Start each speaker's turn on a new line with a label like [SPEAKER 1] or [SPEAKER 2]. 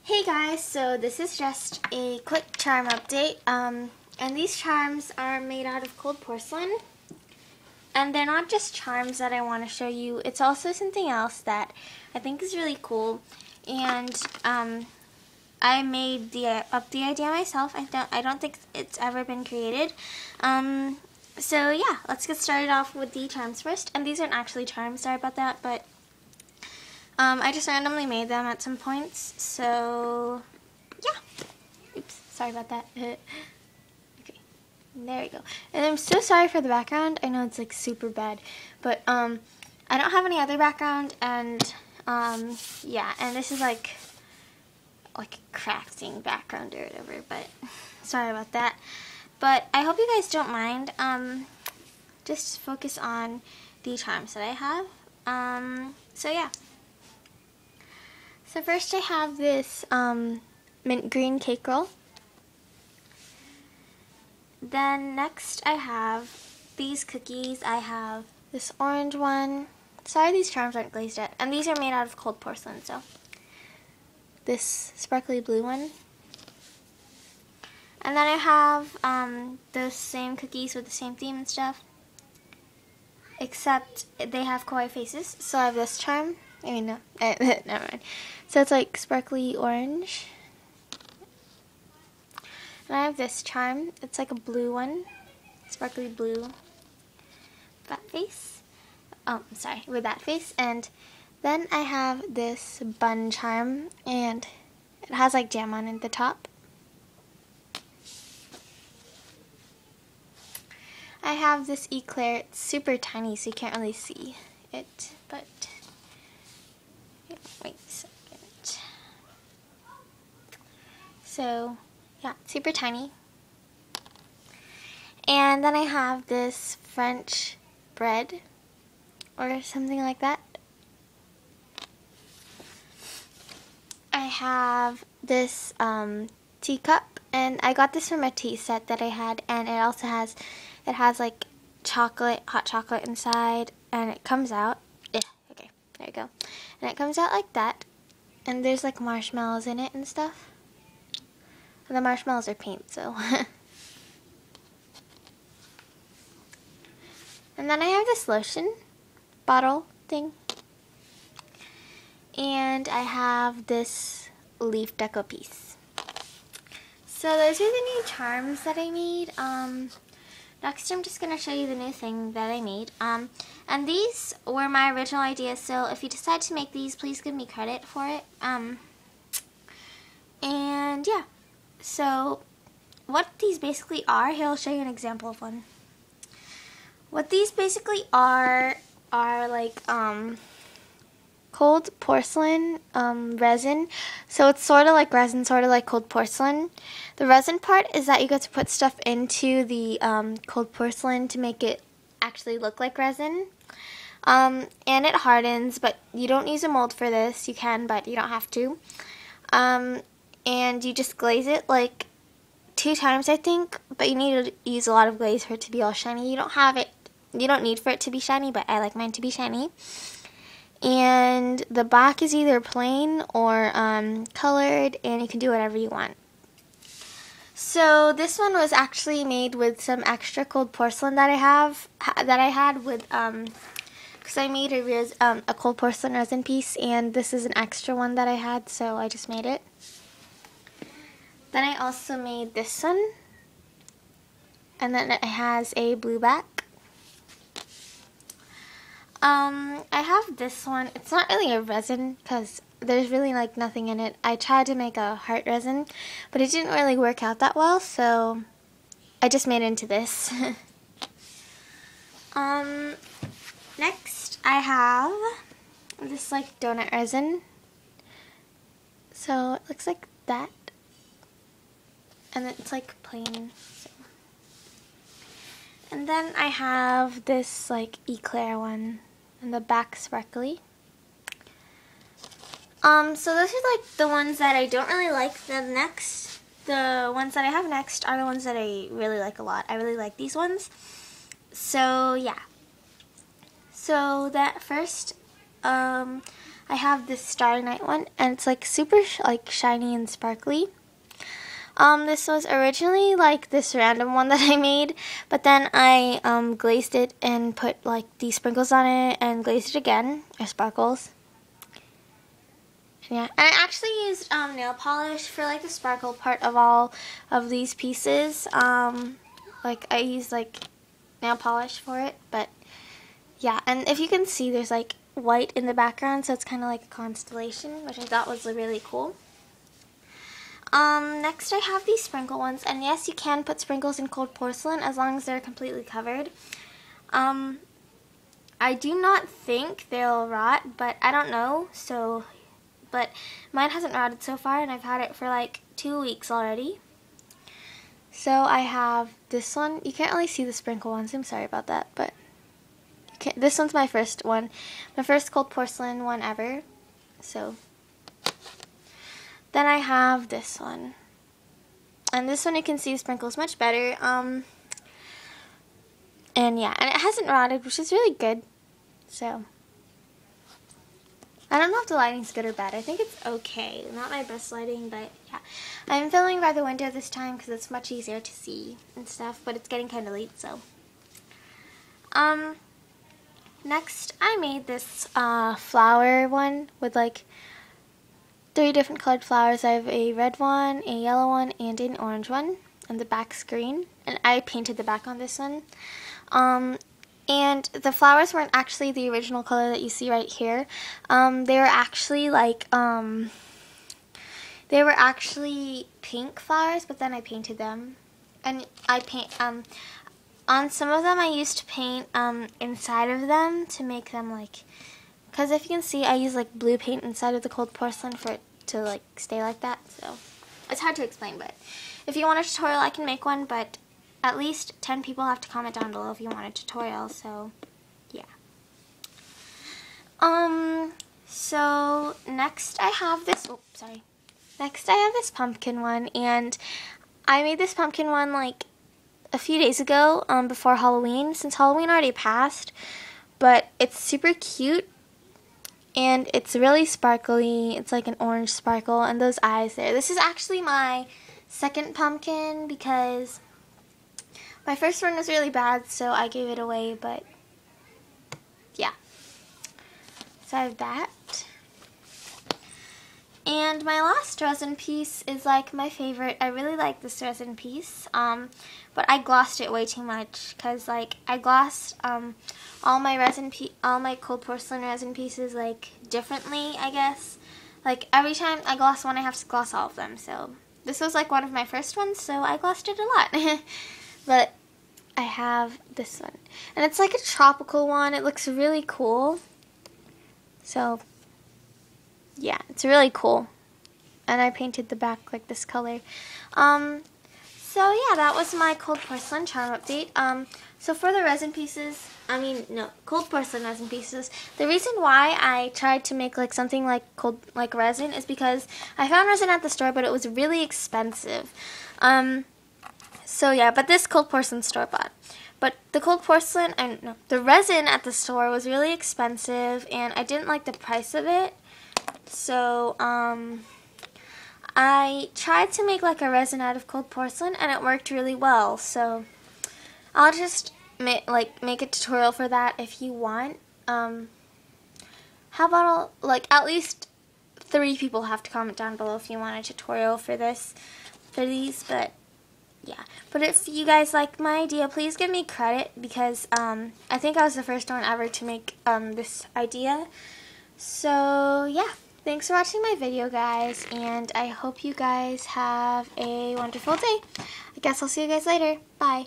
[SPEAKER 1] Hey guys, so this is just a quick charm update, and these charms are made out of cold porcelain, and they're not just charms that I want to show you, it's also something else that I think is really cool, and I made up the idea myself. I don't think it's ever been created, so yeah, let's get started off with the charms first, and these aren't actually charms, sorry about that, but I just randomly made them at some points, so yeah. Oops, sorry about that. Okay, there we go. And I'm so sorry for the background. I know it's like super bad, but I don't have any other background, and yeah, and this is like a crafting background or whatever, but sorry about that. But I hope you guys don't mind. Just focus on the charms that I have. So yeah. So first I have this mint green cake roll. Then next I have these cookies. I have this orange one. Sorry these charms aren't glazed yet. And these are made out of cold porcelain, so. This sparkly blue one. And then I have those same cookies with the same theme and stuff. Except they have kawaii faces. So I have this charm. I mean, no, never mind. So it's like sparkly orange. And I have this charm. It's like a blue one. Sparkly blue. That face. Oh, I'm sorry, with that face. And then I have this bun charm. And it has like jam on at the top. I have this eclair. It's super tiny, so you can't really see it. But wait a second. So, yeah, super tiny. And then I have this French bread, or something like that. I have this teacup, and I got this from a tea set that I had, and it also has, like chocolate, hot chocolate inside, and it comes out. Yeah, okay, there you go. And it comes out like that. And there's like marshmallows in it and stuff. And the marshmallows are paint, so. And then I have this lotion bottle thing. And I have this leaf deco piece. So those are the new charms that I made. Next I'm just going to show you the new thing that I made. And these were my original ideas, so if you decide to make these, please give me credit for it. And yeah, so what these basically are, here I'll show you an example of one. What these basically are like cold porcelain resin. So it's sort of like resin, sort of like cold porcelain. The resin part is that you get to put stuff into the cold porcelain to make it actually look like resin. And it hardens, but you don't use a mold for this. You can, but you don't have to. And you just glaze it like 2 times, I think, but you need to use a lot of glaze for it to be all shiny. You don't need for it to be shiny, but I like mine to be shiny. And the back is either plain or colored, and you can do whatever you want. So this one was actually made with some extra cold porcelain that I had with because I made a cold porcelain resin piece, and this is an extra one that I had, so I just made it. Then I also made this one, and then it has a blue back. I have this one. It's not really a resin because there's really like nothing in it. I tried to make a heart resin, but it didn't really work out that well, so I just made it into this. Next I have this like donut resin. So it looks like that. And it's like plain. So. And then I have this like eclair one. And the back sparkly. So those are like the ones that I don't really like. The ones that I have next are the ones that I really like a lot. I really like these ones. So yeah. So that first, I have this Starry Night one, and it's like super like shiny and sparkly. This was originally like this random one that I made, but then I glazed it and put like these sprinkles on it and glazed it again, or sparkles. Yeah, and I actually used nail polish for like the sparkle part of all of these pieces. Like I used like nail polish for it, but yeah, and if you can see, there's like white in the background, so it's kind of like a constellation, which I thought was really cool. Next I have these sprinkle ones, and yes, you can put sprinkles in cold porcelain as long as they're completely covered. I do not think they'll rot, but I don't know, so, but mine hasn't rotted so far, and I've had it for like 2 weeks already. So I have this one. You can't really see the sprinkle ones, I'm sorry about that, but this one's my first one, my first cold porcelain one ever, so. Then I have this one, and this one you can see the sprinkles much better, and yeah, and it hasn't rotted, which is really good, so. I don't know if the lighting's good or bad. I think it's okay. Not my best lighting, but yeah. I'm filming by the window this time because it's much easier to see and stuff, but it's getting kind of late, so. Next, I made this flower one with like 3 different colored flowers. I have a red one, a yellow one, and an orange one, and the back's green. And I painted the back on this one. And the flowers weren't actually the original color that you see right here. They were actually like, they were actually pink flowers, but then I painted them. And I on some of them I used to paint inside of them to make them like, because if you can see, I use like blue paint inside of the cold porcelain for it to like stay like that, so it's hard to explain, but if you want a tutorial I can make one, but at least 10 people have to comment down below if you want a tutorial, so yeah. So next I have this, next I have this pumpkin one, and I made this pumpkin one like a few days ago, before Halloween, since Halloween already passed, but it's super cute, and it's really sparkly. It's like an orange sparkle, and those eyes there. This is actually my second pumpkin because my first one was really bad, so I gave it away, but yeah. So I have that. And my last resin piece is like my favorite. I really like this resin piece, but I glossed it way too much because like I glossed all my cold porcelain resin pieces like differently, I guess. Like every time I gloss one, I have to gloss all of them. So this was like one of my first ones, so I glossed it a lot. But I have this one, and it's like a tropical one. It looks really cool. So yeah, it's really cool. And I painted the back like this color. So yeah, that was my cold porcelain charm update. So for the resin pieces, cold porcelain resin pieces, the reason why I tried to make like something like resin is because I found resin at the store, but it was really expensive. So yeah, but this cold porcelain store bought. But the the resin at the store was really expensive, and I didn't like the price of it. So, I tried to make like a resin out of cold porcelain, and it worked really well. So, I'll just make a tutorial for that if you want. How about at least 3 people have to comment down below if you want a tutorial for these, but yeah. But if you guys like my idea, please give me credit because I think I was the first one ever to make this idea. So yeah, thanks for watching my video, guys, and I hope you guys have a wonderful day. I guess I'll see you guys later. Bye.